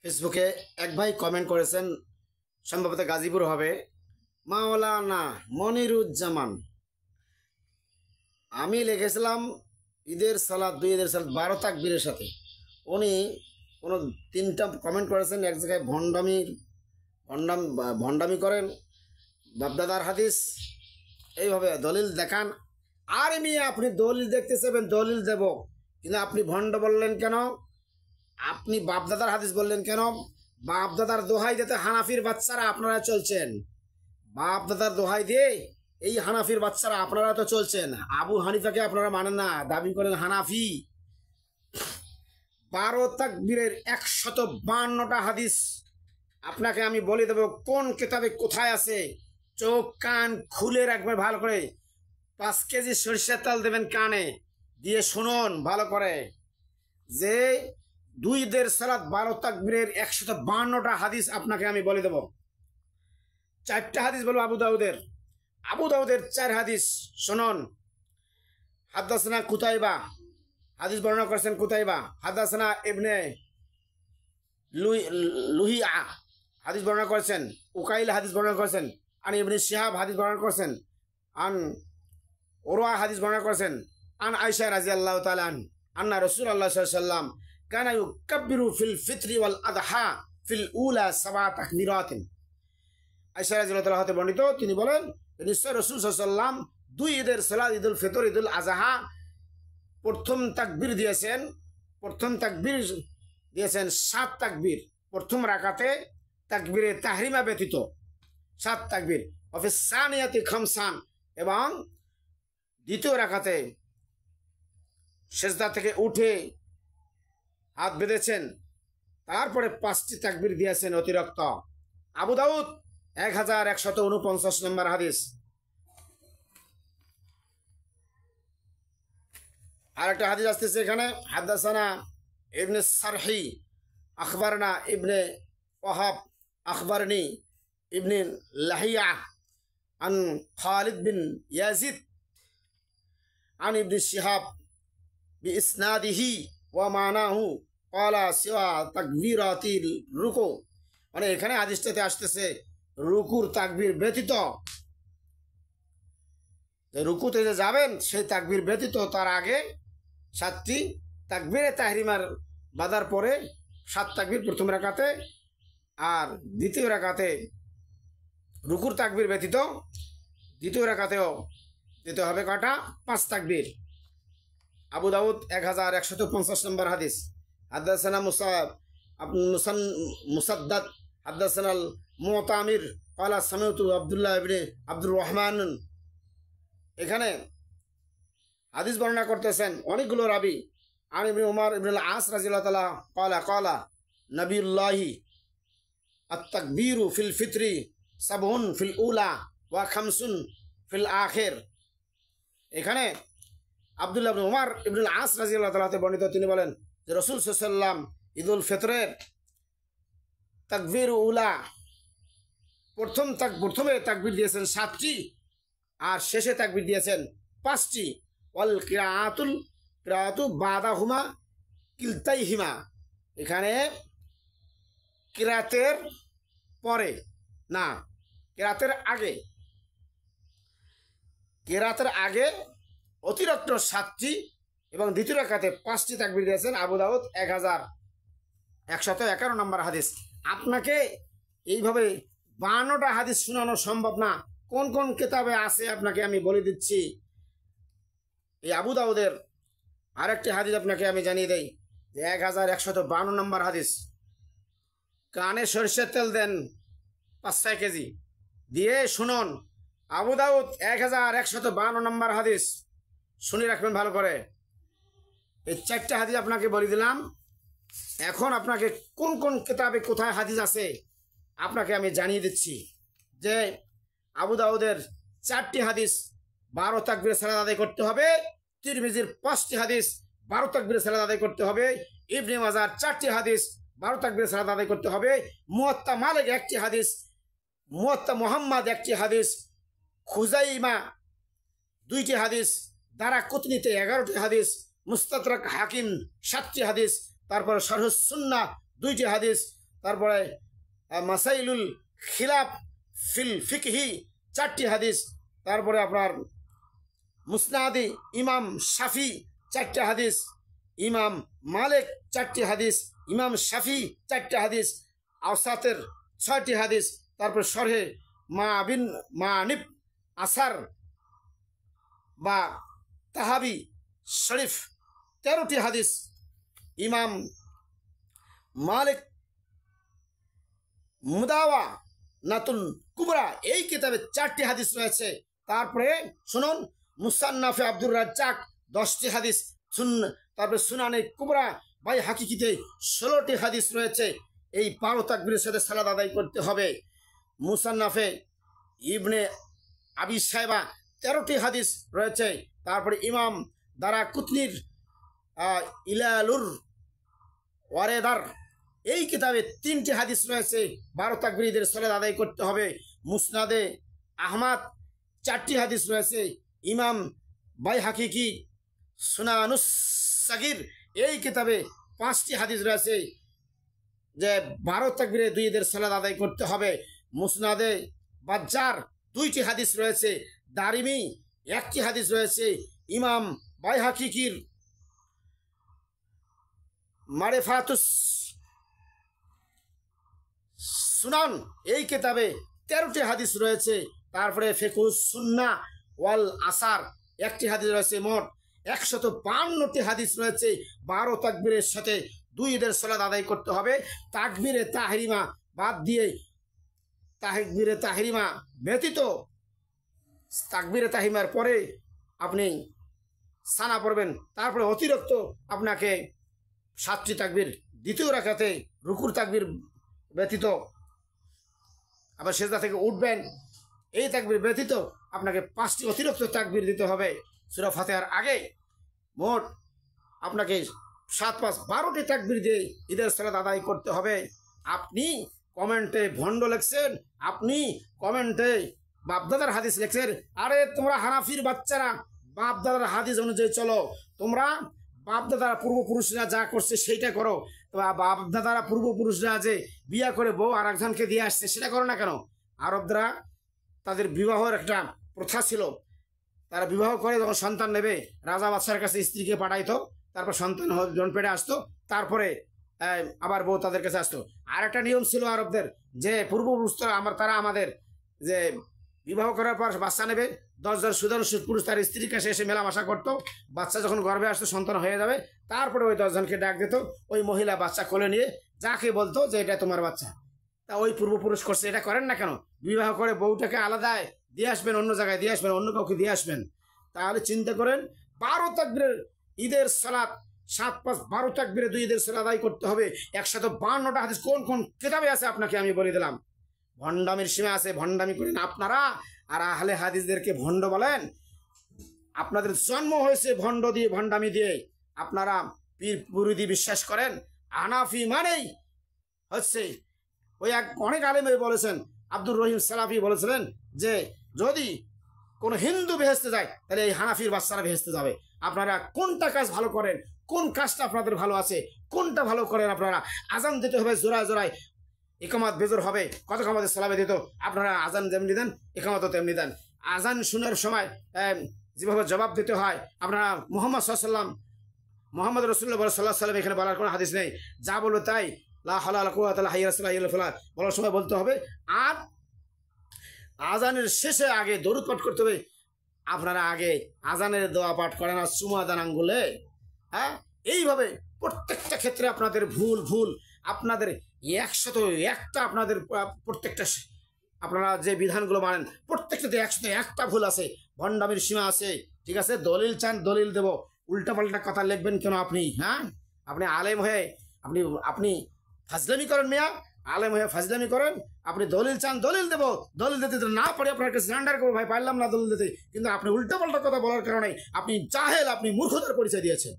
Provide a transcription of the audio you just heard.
ফেসবুকে এক ভাই কমেন্ট করেছেন, সম্ভবত গাজীপুর হবে, মাওলানা মনিরুজ্জামান। আমি লিখেছিলাম ঈদের সালাত, দুই ঈদের সালাত 12 তাকবীরের সাথে। উনি কোনো 3টা কমেন্ট করেছেন, এক জায়গায় ভণ্ডামি করেন, বাপদাদার হাদিস এইভাবে দলিল দেখান। আর মিয়া আপনি দলিল দেখতে চাইবেন, দলিল দেব, কিন্তু আপনি ভণ্ড বললেন কেন? আপনি বাপদাদার হাদিস বললেন কেন? বাপদাদার দোহাই দিতে হানাফির বাচ্চারা আপনারা চলছেন, বাপদাদার দোহাই দিয়ে এই হানাফির বাচ্চারা আপনারা তো চলছেন। আবু হানিফাকে আপনারা মানেন না, দাবি করেন হানাফি। 12 তাকবীরের 152টা হাদিস আপনাকে আমি বলে দেব কোন কিতাবে কোথায় আছে। চোখ কান খুলে রাখবেন ভালো করে। 5 কেজি সরিষার তেল দেবেন কানে দিয়ে, শুনুন ভালো করে যে দুই ঈদের সালাত 12 তাকবীরের 152টা হাদিস আপনাকে আমি বলে দেব। 4টা হাদিস বলবো আবু দাউদের 4 হাদিস শুনুন। হাদাসানা কুতাইবা, হাদিস বর্ণনা করেছেন কুতাইবা। হাদাসানা ইবনে লুহিয়া, হাদিস বর্ণনা করেছেন। উকাইল হাদিস বর্ণনা করেছেন। আন ইবনে শিহাব হাদিস বর্ণনা করেছেন। আন উরওয়া হাদিস বর্ণনা করেছেন। আন আয়েশা রাদিয়াল্লাহু তাআলা আন্না রাসূলুল্লাহ সাল্লাল্লাহু আলাইহি ওয়াসাল্লাম কানা ইউকাব্বিরু ফিল ফিত্রি ওয়াল আদহা ফিল উলা 7 তাকবীরাতিন। আয়েশা রাদিয়াল্লাহু তাআলা হতে বর্ণিত, তিনি বলেন নিশ্চয় রাসূল সাল্লাল্লাহু আলাইহি ওয়াসাল্লাম দুই ঈদের সালাত, ঈদুল ফিতর, ঈদুল আযহা প্রথম তাকবীর দিয়েছেন 7 তাকবীর। প্রথম রাকাতে তাকবীরে তাহরিমা ব্যতীত 7 তাকবীর। অফিস সানিয়াতি খামসান, এবং দ্বিতীয় রাকাতে সেজদা থেকে উঠে হাত বেঁধেছেন, তারপরে 5টি তাকবীর দিয়েছেন অতিরিক্ত। আবু দাউদ 1149 নম্বর হাদিস। আর একটা হাদিস আসতেছে এখানে, হাদাসানা ইবনে সারহি আখবারনা ইবনে ওয়াহাব আখবারনি ইবনে লাহিয়া আন খালিদ বিন ইয়াজিদ আন ইবনে শিহাব বিইসনাদিহি ওয়া মানাহু ক্বালা সিওয়া তাকবীরাতিল রুকু। মানে এখানে হাদিসটাতে আসতেছে রুকুর তাকবীর ব্যতীত, রুকুতে যে যাবেন সেই তাকবীর ব্যতীত তার আগে 7টি তাকবীরে তাহরিমার বাঁধার পরে 7 তাকবীর প্রথম রাকাতে, আর দ্বিতীয় রাকাতে রুকুর তাকবীর ব্যতীত দ্বিতীয় রাকাতেও দিতে হবে কটা? 5 তাকবীর। আবু দাউদ 1150 নম্বর হাদিস। হাদাসানা মুসাদ্দাদ হাদাসানা মুতামির ক্বালা সামিউতু আব্দুল্লাহ ইবনে আব্দুর রহমান। এখানে হাদিস বর্ণনা করতেছেন অনেকগুলো রাবি। আন ইবনে উমর ইবনে আল-আস রাদিয়াল্লাহু তাআলা ক্বালা নবিয়ুল্লাহি আত-তাকবীরু ফিল ফিত্রি 7 ফিল উলা ওয়া 5 ফিল আখির। এখানে আব্দুল্লাহ ইবনে উমর ইবনে আল-আস রাদিয়াল্লাহু তাআলা বর্ণিত, তিনি বলেন যে রাসূল সাল্লাল্লাহু আলাইহি ওয়াসাল্লাম ঈদুল ফিতরের তাকবীর উলা প্রথমে তাকবীর দিয়েছেন 7টি, আর শেষে তাকবীর দিয়েছেন 5টি। ওয়াল কিরাআতু বাদাহুমা কিলতাইহিমা। এখানে কিরাতের পরে না, কিরাতের আগে অতিরিক্ত 7টি, এবং দ্বিতীয় রাকাতে 5টি তাকবীর দিয়েছেন। আবু দাউদ 1151 নম্বর হাদিস। আপনাকে এইভাবে 52টা হাদিস শোনানো সম্ভব না। কোন কোন কিতাবে আছে আপনাকে আমি বলে দিচ্ছি। এই আবু দাউদের আরেকটি হাদিস আপনাকে আমি জানিয়ে দেই যে 1152 নম্বর হাদিস। কানে সরিষার তেল দেন 5-6 কেজি দিয়ে শুনুন। আবু দাউদ 1152 নম্বর হাদিস, শুনে রাখবেন ভালো করে। এই 4টা হাদিস আপনাকে বলে দিলাম। এখন আপনাকে কোন কোন কিতাবে কোথায় হাদিস আছে আপনাকে আমি জানিয়ে দিচ্ছি। যে আবু দাউদের 4টি হাদিস 12 তাকবীরে সালাত আদায় করতে হবে। তিরমিজির 5টি হাদিস 12 তাকবীরে সালাত আদায় করতে হবে। ইবনে মাজার 4টি হাদিস 12 তাকবীরে সালাত আদায় করতে হবে। মুয়াত্তা মালিক 1টি হাদিস, মুয়াত্তা মুহাম্মদ 1টি হাদিস, খুজাইমা 2টি হাদিস, দারাকুতনিতে 11টি হাদিস, মুস্তাদরাক হাকিম 7টি হাদিস, তারপর শরহুস সুন্নাহ 2টি হাদিস, তারপরে মাসাইলুল খিলাফ ফিল ফিকহি 4টি হাদিস, তারপরে আপনার মুসনাদি ইমাম শাফি 4টি হাদিস, ইমাম মালিক 4টি হাদিস, ইমাম শাফি 4টি হাদিস, আওসাতের 6টি হাদিস, তারপর শরহে মানিব আসার বা তাহাবি শরীফ 13টি হাদিস, ইমাম মালিক মুদাওয়া নাতুন কুবরা এই কিতাবে 4টি হাদিস রয়েছে। তারপরে শুনুন মুসান্নাফে আব্দুর রাজ্জাক 10টি হাদিস, তারপরে সুনানে কুবরা বাই হাকিকিতে 16টি হাদিস রয়েছে। এই 12 তাকবীরের সাথে সালাত আদায় করতে হবে। মুসান্নাফে ইবনে আবি সাইবা 13টি হাদিস রয়েছে। তারপরে ইমাম দারাকুতনির ইলালুর ওয়ারেদার এই কিতাবে 3টি হাদিস রয়েছে। 12 তাকবীরের সালাত আদায় করতে হবে। মুসনাদে আহমদ 4টি হাদিস রয়েছে। ইমাম বাইহাকি সুনানুস সাগির এই কিতাবে 5টি হাদিস রয়েছে যে 12 তাকবীরে 2 ঈদের সালাত আদায় করতে হবে। মুসনাদে বাজ্জার 2টি হাদিস রয়েছে। দারিমি 1টি হাদিস রয়েছে। ইমাম বাইহাকির মারিফাতুস সুনান এই কিতাবে 13টি হাদিস রয়েছে। তারপরে ফিকহুস সুন্নাহ ওয়াল আসার 1টি হাদিস রয়েছে। মোট 152টি হাদিস রয়েছে। 12 তাকবীরের সাথে 2 ঈদের সালাত আদায় করতে হবে। তাকবীরে তাহরিমা বাদ দিয়ে, তাকবীরে তাহরিমা ব্যতীত, তাকবীরে তাহরিমার পরে আপনি সানা পড়বেন। তারপরে অতিরিক্ত আপনাকে 7টি তাকবীর, দ্বিতীয় রাকাতে রুকুর তাকবীর ব্যতীত আবার সেজদা থেকে উঠবেন, এই তাকবীর ব্যতীত আপনাকে 5টি অতিরিক্ত তাকবীর দিতে হবে সূরা ফাতিহার আগে। মোট আপনাকে 7 5 12টি তাকবীর দিয়ে ঈদের সালাত আদায় করতে হবে। আপনি কমেন্টে ভণ্ড লিখছেন, আপনি কমেন্টে বাপদাদার হাদিস লিখছেন। আরে তোমরা হানাফির বাচ্চারা বাপদাদার হাদিস অনুযায়ী চলো। তোমরা বাপদাদারা পূর্বপুরুষরা যা করছে সেইটা করো। বাপদাদারা পূর্বপুরুষরা যে বিয়া করে বউ আর একজনকে দিয়ে আসছে সেটা করো না কেন? আরবরা তাদের বিবাহের একটা প্রথা ছিল। তারা বিবাহ করে যখন সন্তান নেবে রাজা বাদশার কাছে স্ত্রীকে পাঠাইতো, তারপর সন্তান জন্মেটে আসতো, তারপরে আবার বউ তাদের কাছে আসতো। আর একটা নিয়ম ছিল আরবদের যে পূর্বপুরুষরা তারা আমাদের যে বিবাহ করার পর বাচ্চা নেবে 10 জন সুদর্শন পুরুষ তার স্ত্রীর কাছে এসে মেলামেশা করতো। বাচ্চা যখন গর্ভে আসতো সন্তান হয়ে যাবে, তারপরে ওই 10 জনকে ডাক দিত। ওই মহিলা বাচ্চা কোলে নিয়ে যাকে বলতো যে এটা তোমার বাচ্চা। তা ওই পূর্বপুরুষ করছে, এটা করেন না কেন? বিবাহ করে বউটাকে আলাদায় দিয়ে আসবেন, অন্য জায়গায় দিয়ে আসবেন, অন্য কাউকে দিয়ে আসবেন। তাহলে চিন্তা করেন 12 তাকবীরের ঈদের সালাত 7 5 12 তাকবীরে 2 ঈদের সালাত আদায় করতে হবে। 152টা হাদিস কোন কোন কিতাবে আছে আপনাকে আমি বলে দিলাম। ভণ্ডামির সীমা আছে, ভণ্ডামি করেন আপনারা। আর আহলে হাদিসদেরকে ভণ্ড বলেন। আপনাদের জন্ম হয়েছে ভণ্ড দিয়ে, ভণ্ডামি দিয়ে। আপনারা পীর মুরিদি বিশ্বাস করেন। হানাফি মানেই হচ্ছে ওই অনেক আলেম বলেছেন, আব্দুর রহিম সালাফি বলেছিলেন যে যদি কোনো হিন্দু বেহেশতে যায় তাহলে এই হানাফির বাচ্চারা বেহেশতে যাবে। আপনারা কোনটা কাজ ভালো করেন, কোন কাজটা আপনাদের ভালো আছে, কোনটা ভালো করেন? আপনারা আজান দিতে হবে জোড়ায় জোড়ায়, ইকামাত বেজর হবে। কত আমাদের সালামে দিত, আপনারা আজান যেমনি দেন ইকামাতও তেমনি দেন। আজান শোনার সময় যেভাবে জবাব দিতে হয়, আপনারা মুহাম্মদ সাল্লাল্লাহু মোহাম্মদ রাসূলুল্লাহ সাল্লাল্লাহু আলাইহি ওয়াসাল্লাম এখানে বলার কোনো হাদিস নেই। যা বলবো তাই লা হাওলা ওয়ালা কুওয়াতা ইল্লা বিল্লাহ বলার সময় বলতে হবে। আর আজানের শেষে আগে দরুদ পাঠ করতে হবে। আপনারা আগে আজানের দোয়া পাঠ করেন আর চুমা দেন আঙ্গুলে। হ্যাঁ, এইভাবে প্রত্যেকটা ক্ষেত্রে আপনাদের ভুল আপনাদের 101টা আপনাদের প্রত্যেকটা আপনারা যে বিধানগুলো মানেন প্রত্যেকটাতে 101টা ভুল আছে, ভণ্ডামির সীমা আছে। ঠিক আছে, দলিল চান দলিল দেব, উল্টাপাল্টা কথা লিখবেন কেন আপনি? হ্যাঁ, আপনি আলেম হয়ে আপনি ফাজলামি করেন মিয়া, আলেম হয়ে ফাজলামি করেন। আপনি দলিল চান দলিল দেব, দলিল দিতে না পারে আপনার কাছে সারেন্ডার করবো, ভাই পারলাম না দলিল দিতে। কিন্তু আপনি উল্টাপাল্টা কথা বলার কারণে আপনি জাহেল, আপনি মূর্খতার পরিচয় দিয়েছেন।